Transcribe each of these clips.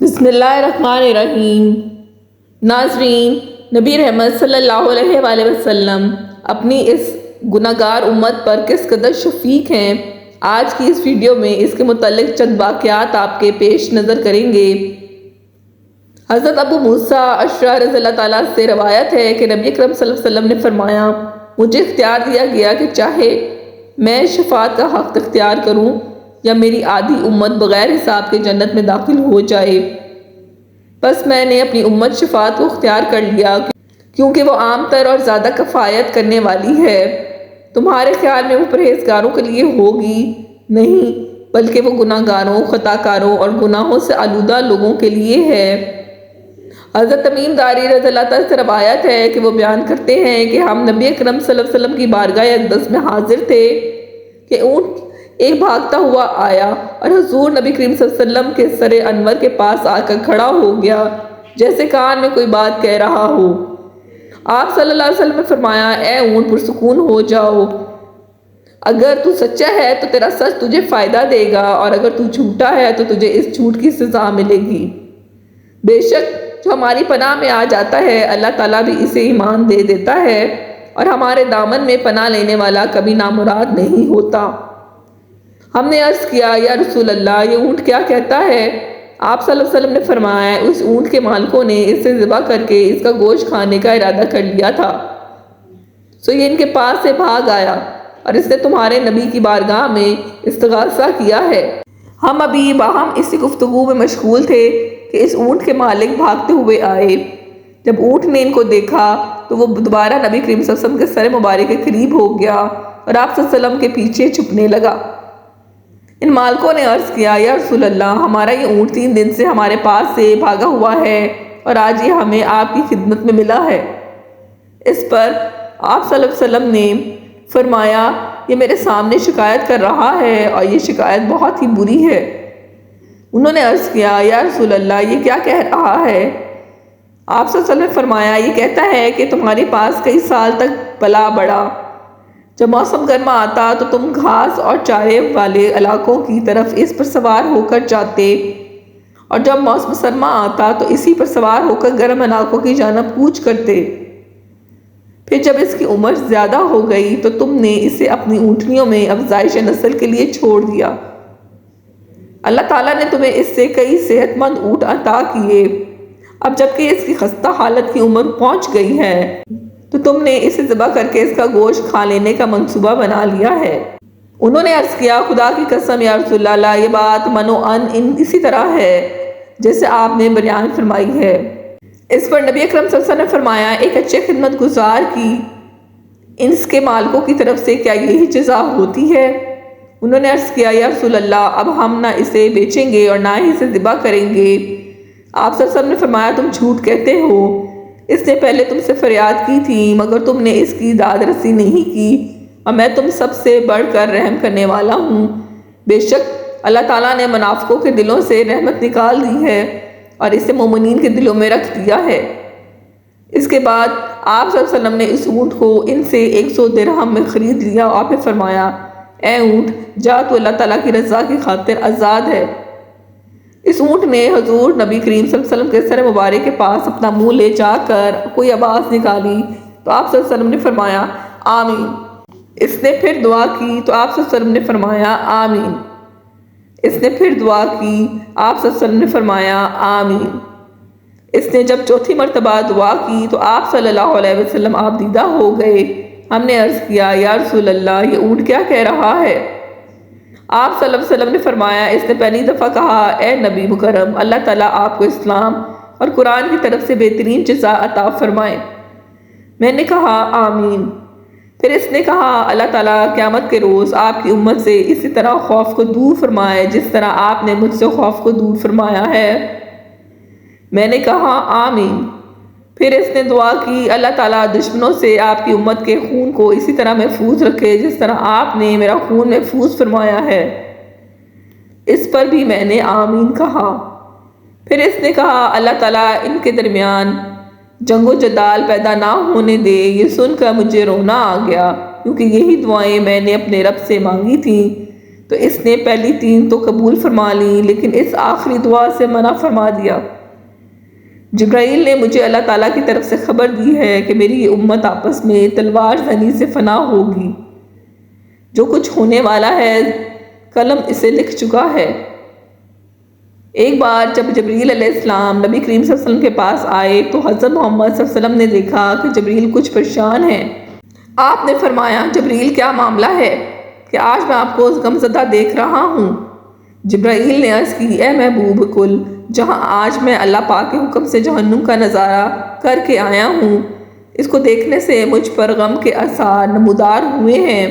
بسم اللہ الرحمن الرحیم۔ ناظرین، نبی رحمت صلی اللہ علیہ وآلہ وسلم اپنی اس گناہگار امت پر کس قدر شفیق ہیں، آج کی اس ویڈیو میں اس کے متعلق چند واقعات آپ کے پیش نظر کریں گے۔ حضرت ابو موسیٰ اشعری رضی اللہ تعالیٰ سے روایت ہے کہ نبی اکرم صلی اللہ علیہ وسلم نے فرمایا، مجھے اختیار دیا گیا کہ چاہے میں شفاعت کا حق اختیار کروں یا میری آدھی امت بغیر حساب کے جنت میں داخل ہو جائے۔ بس میں نے اپنی امت شفاعت کو اختیار کر لیا کیونکہ وہ عام تر اور زیادہ کفایت کرنے والی ہے۔ تمہارے خیال میں وہ پرہیزگاروں کے لیے ہوگی؟ نہیں، بلکہ وہ گناہگاروں، خطاکاروں اور گناہوں سے آلودہ لوگوں کے لیے ہے۔ حضرت تمیم داری رضی اللہ تعالیٰ سے روایت ہے کہ وہ بیان کرتے ہیں کہ ہم نبی اکرم صلی اللہ علیہ وسلم کی بارگاہ اقدس میں حاضر تھے کہ اونٹ ایک بھاگتا ہوا آیا اور حضور نبی کریم صلی اللہ علیہ وسلم کے سر انور کے پاس آ کر کھڑا ہو گیا جیسے کان میں کوئی بات کہہ رہا ہو۔ آپ صلی اللہ علیہ وسلم نے فرمایا، اے اونٹ پرسکون ہو جاؤ، اگر تو سچا ہے تو تیرا سچ تجھے فائدہ دے گا اور اگر تو جھوٹا ہے تو تجھے اس جھوٹ کی سزا ملے گی۔ بے شک جو ہماری پناہ میں آ جاتا ہے اللہ تعالیٰ بھی اسے ایمان دے دیتا ہے اور ہمارے دامن میں پناہ لینے والا کبھی نامراد نہیں ہوتا۔ ہم نے عرض کیا، یا رسول اللہ، یہ اونٹ کیا کہتا ہے؟ آپ صلی اللہ علیہ وسلم نے فرمایا، اس اونٹ کے مالکوں نے اسے ذبح کر کے اس کا گوشت کھانے کا ارادہ کر لیا تھا، سو یہ ان کے پاس سے بھاگ آیا اور اس نے تمہارے نبی کی بارگاہ میں استغاثہ کیا ہے۔ ہم ابھی باہم اسی گفتگو میں مشغول تھے کہ اس اونٹ کے مالک بھاگتے ہوئے آئے۔ جب اونٹ نے ان کو دیکھا تو وہ دوبارہ نبی کریم صلی اللہ علیہ وسلم کے سر مبارک کے قریب ہو گیا اور آپ صلی اللہ علیہ وسلم کے پیچھے چھپنے لگا۔ ان مالکوں نے عرض کیا، یا رسول اللہ، ہمارا یہ اونٹ 3 دن سے ہمارے پاس سے بھاگا ہوا ہے اور آج یہ ہمیں آپ کی خدمت میں ملا ہے۔ اس پر آپ صلی اللہ علیہ وسلم نے فرمایا، یہ میرے سامنے شکایت کر رہا ہے اور یہ شکایت بہت ہی بری ہے۔ انہوں نے عرض کیا، یا رسول اللہ، یہ کیا کہہ رہا ہے؟ آپ صلی اللہ علیہ وسلم نے فرمایا، یہ کہتا ہے کہ تمہارے پاس کئی سال تک پلا بڑھا، جب موسم گرما آتا تو تم گھاس اور چارے والے علاقوں کی طرف اس پر سوار ہو کر جاتے اور جب موسم سرما آتا تو اسی پر سوار ہو کر گرم علاقوں کی جانب کوچ کرتے۔ پھر جب اس کی عمر زیادہ ہو گئی تو تم نے اسے اپنی اونٹنیوں میں افزائش نسل کے لیے چھوڑ دیا۔ اللہ تعالیٰ نے تمہیں اس سے کئی صحت مند اونٹ عطا کیے، اب جبکہ اس کی خستہ حالت کی عمر پہنچ گئی ہے تو تم نے اسے ذبح کر کے اس کا گوشت کھا لینے کا منصوبہ بنا لیا ہے۔ انہوں نے عرض کیا، خدا کی قسم یا رسول اللہ، یہ بات منوعاً اسی طرح ہے جیسے آپ نے بیان فرمائی ہے۔ اس پر نبی اکرم صلی اللہ علیہ وسلم نے فرمایا، ایک اچھے خدمت گزار کی اس کے مالکوں کی طرف سے کیا یہی جزا ہوتی ہے؟ انہوں نے عرض کیا، یا رسول اللہ، اب ہم نہ اسے بیچیں گے اور نہ ہی اسے ذبح کریں گے۔ آپ صلی اللہ علیہ وسلم نے فرمایا، تم جھوٹ کہتے ہو، اس نے پہلے تم سے فریاد کی تھی مگر تم نے اس کی داد رسی نہیں کی اور میں تم سب سے بڑھ کر رحم کرنے والا ہوں۔ بے شک اللہ تعالیٰ نے منافقوں کے دلوں سے رحمت نکال دی ہے اور اسے مومنین کے دلوں میں رکھ دیا ہے۔ اس کے بعد آپ صلی اللہ علیہ وسلم نے اس اونٹ کو ان سے 100 درہم میں خرید لیا اور پھر فرمایا، اے اونٹ، جا، تو اللہ تعالیٰ کی رضا کی خاطر آزاد ہے۔ اس اونٹ نے حضور نبی کریم صلی اللہ علیہ وسلم کے سر مبارک کے پاس اپنا منہ لے جا کر کوئی آواز نکالی تو آپ صلی اللہ علیہ وسلم نے فرمایا، آمین۔ اس نے پھر دعا کی تو آپ صلی اللہ علیہ وسلم نے فرمایا، آمین۔ اس نے پھر دعا کی، آپ صلی اللہ علیہ وسلم نے فرمایا، آمین۔ اس نے جب چوتھی مرتبہ دعا کی تو آپ صلی اللہ علیہ وسلم آپ دیدہ ہو گئے۔ ہم نے عرض کیا، یا رسول اللہ، یہ اونٹ کیا کہہ رہا ہے؟ آپ صلی اللہ علیہ وسلم نے فرمایا، اس نے پہلی دفعہ کہا، اے نبی مکرم، اللہ تعالیٰ آپ کو اسلام اور قرآن کی طرف سے بہترین جزا عطا فرمائے۔ میں نے کہا، آمین۔ پھر اس نے کہا، اللہ تعالیٰ قیامت کے روز آپ کی امت سے اسی طرح خوف کو دور فرمائے جس طرح آپ نے مجھ سے خوف کو دور فرمایا ہے۔ میں نے کہا، آمین۔ پھر اس نے دعا کی، اللہ تعالیٰ دشمنوں سے آپ کی امت کے خون کو اسی طرح محفوظ رکھے جس طرح آپ نے میرا خون محفوظ فرمایا ہے۔ اس پر بھی میں نے آمین کہا۔ پھر اس نے کہا، اللہ تعالیٰ ان کے درمیان جنگ و جدال پیدا نہ ہونے دے۔ یہ سن کر مجھے رونا آ گیا کیونکہ یہی دعائیں میں نے اپنے رب سے مانگی تھیں۔ تو اس نے پہلی 3 تو قبول فرما لیں، لیکن اس آخری دعا سے منع فرما دیا۔ جبرائیل نے مجھے اللہ تعالیٰ کی طرف سے خبر دی ہے کہ میری یہ امت آپس میں تلوار زنی سے فنا ہوگی۔ جو کچھ ہونے والا ہے قلم اسے لکھ چکا ہے۔ ایک بار جب جبریل علیہ السلام نبی کریم صلی اللہ علیہ وسلم کے پاس آئے تو حضرت محمد صلی اللہ علیہ وسلم نے دیکھا کہ جبریل کچھ پریشان ہیں۔ آپ نے فرمایا، جبریل کیا معاملہ ہے کہ آج میں آپ کو غمزدہ دیکھ رہا ہوں؟ جبرائیل نے عرض کی، اے محبوب کل، جہاں آج میں اللہ پاک کے حکم سے جہنم کا نظارہ کر کے آیا ہوں، اس کو دیکھنے سے مجھ پر غم کے آثار نمودار ہوئے ہیں۔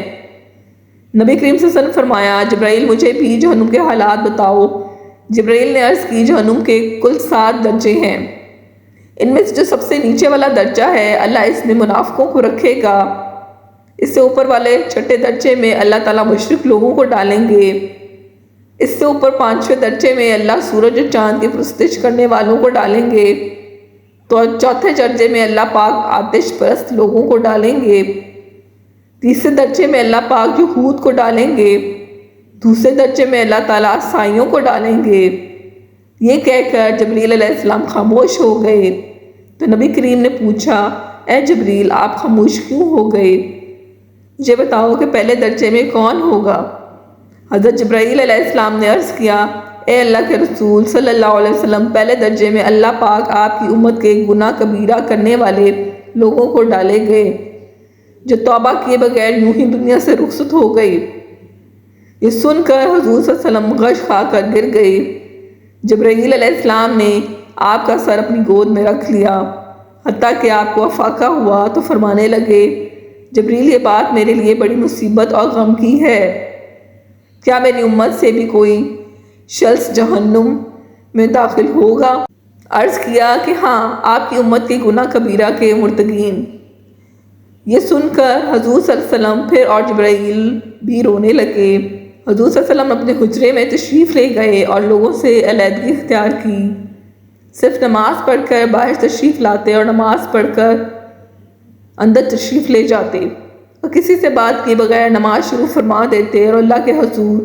نبی کریم صلی اللہ علیہ وسلم فرمایا، جبرائیل مجھے بھی جہنم کے حالات بتاؤ۔ جبرائیل نے عرض کی، جہنم کے کل 7 درجے ہیں، ان میں سے جو سب سے نیچے والا درجہ ہے اللہ اس میں منافقوں کو رکھے گا۔ اس سے اوپر والے 6 درجے میں اللہ تعالیٰ مشرک لوگوں کو ڈالیں گے۔ اس سے اوپر 5ویں درجے میں اللہ سورج اور چاند کی پرستش کرنے والوں کو ڈالیں گے۔ تو 4تھے درجے میں اللہ پاک آتش پرست لوگوں کو ڈالیں گے۔ 3رے درجے میں اللہ پاک یہود کو ڈالیں گے۔ 2سرے درجے میں اللہ تعالیٰ عیسائیوں کو ڈالیں گے۔ یہ کہہ کر جبریل علیہ السلام خاموش ہو گئے۔ تو نبی کریم نے پوچھا، اے جبریل آپ خاموش کیوں ہو گئے؟ مجھے بتاؤ کہ پہلے درجے میں کون ہوگا؟ حضرت جبرائیل علیہ السلام نے عرض کیا، اے اللہ کے رسول صلی اللہ علیہ وسلم، پہلے درجے میں اللہ پاک آپ کی امت کے گناہ کبیرہ کرنے والے لوگوں کو ڈالے گئے جو توبہ کیے بغیر یوں ہی دنیا سے رخصت ہو گئے۔ یہ سن کر حضور صلی اللہ علیہ وسلم غش کھا کر گر گئے۔ جبرائیل علیہ السلام نے آپ کا سر اپنی گود میں رکھ لیا، حتیٰ کہ آپ کو افاقہ ہوا تو فرمانے لگے، جبریل یہ بات میرے لیے بڑی مصیبت اور غم کی ہے۔ کیا میری امت سے بھی کوئی شخص جہنم میں داخل ہوگا؟ عرض کیا کہ ہاں، آپ کی امت کے گناہ کبیرہ کے مرتکبین۔ یہ سن کر حضور صلی اللہ علیہ وسلم پھر اور جبرائیل بھی رونے لگے۔ حضور صلی اللہ علیہ وسلم اپنے حجرے میں تشریف لے گئے اور لوگوں سے علیحدگی اختیار کی۔ صرف نماز پڑھ کر باہر تشریف لاتے اور نماز پڑھ کر اندر تشریف لے جاتے، اور کسی سے بات کیے بغیر نماز شروع فرما دیتے اور اللہ کے حضور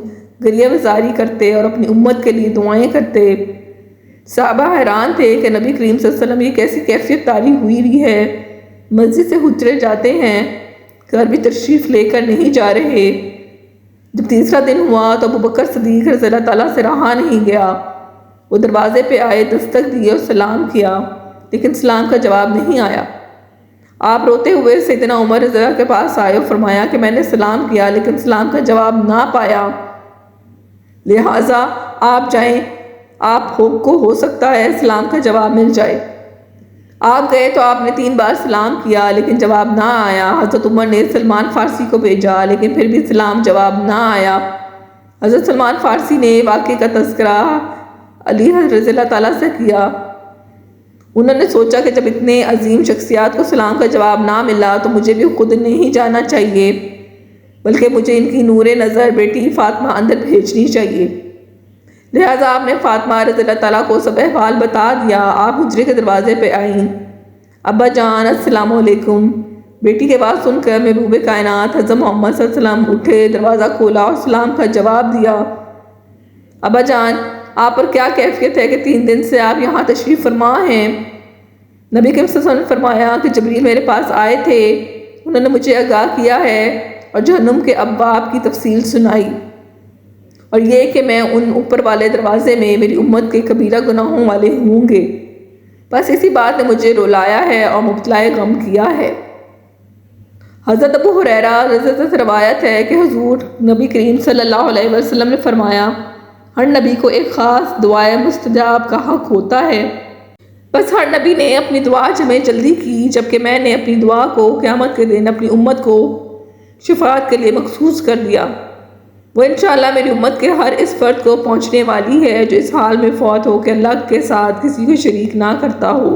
گریہ وزاری کرتے اور اپنی امت کے لیے دعائیں کرتے۔ صحابہ حیران تھے کہ نبی کریم صلی اللہ علیہ وسلم یہ کیسی کیفیت طاری ہوئی ہے، مسجد سے حجرے جاتے ہیں، گھر بھی تشریف لے کر نہیں جا رہے۔ جب تیسرا دن ہوا تو ابوبکر صدیق رضی اللہ تعالیٰ سے رہا نہیں گیا۔ وہ دروازے پہ آئے، دستک دیے اور سلام کیا، لیکن سلام کا جواب نہیں آیا۔ آپ روتے ہوئے سیدنا عمر رضی اللہ کے پاس آئے اور فرمایا کہ میں نے سلام کیا لیکن سلام کا جواب نہ پایا، لہٰذا آپ جائیں، آپ کو ہو سکتا ہے سلام کا جواب مل جائے۔ آپ گئے تو آپ نے 3 بار سلام کیا لیکن جواب نہ آیا۔ حضرت عمر نے سلمان فارسی کو بھیجا لیکن پھر بھی سلام جواب نہ آیا۔ حضرت سلمان فارسی نے واقعے کا تذکرہ علی رضی اللہ تعالیٰ سے کیا۔ انہوں نے سوچا کہ جب اتنے عظیم شخصیات کو سلام کا جواب نہ ملا تو مجھے بھی خود نہیں جانا چاہیے، بلکہ مجھے ان کی نور نظر بیٹی فاطمہ اندر بھیجنی چاہیے۔ لہٰذا آپ نے فاطمہ رضی اللہ تعالیٰ کو سب احوال بتا دیا۔ آپ حجرے کے دروازے پہ آئیں، ابا جان السلام علیکم۔ بیٹی کے بات سن کر محبوب کائنات حضرت محمد صلی اللہ علیہ وسلم اٹھے، دروازہ کھولا اور سلام کا جواب دیا۔ ابا جان، آپ پر کیا کیفیت ہے کہ 3 دن سے آپ یہاں تشریف فرما ہیں؟ نبی کریم صلی اللہ علیہ وسلم نے فرمایا کہ جبریل میرے پاس آئے تھے، انہوں نے مجھے آگاہ کیا ہے اور جہنم کے ابواب کی تفصیل سنائی، اور یہ کہ میں ان اوپر والے دروازے میں میری امت کے کبیرہ گناہوں والے ہوں گے۔ بس اسی بات نے مجھے رلایا ہے اور مبتلا غم کیا ہے۔ حضرت ابو ہریرہ رضی اللہ عنہ سے روایت ہے کہ حضور نبی کریم صلی اللہ علیہ وسلم نے فرمایا، ہر نبی کو ایک خاص دعائے مستجاب کا حق ہوتا ہے، بس ہر نبی نے اپنی دعا جمع جلدی کی، جبکہ میں نے اپنی دعا کو قیامت کے دن اپنی امت کو شفاعت کے لیے مخصوص کر دیا۔ وہ انشاءاللہ میری امت کے ہر اس فرد کو پہنچنے والی ہے جو اس حال میں فوت ہو کہ اللہ کے ساتھ کسی کو شریک نہ کرتا ہو۔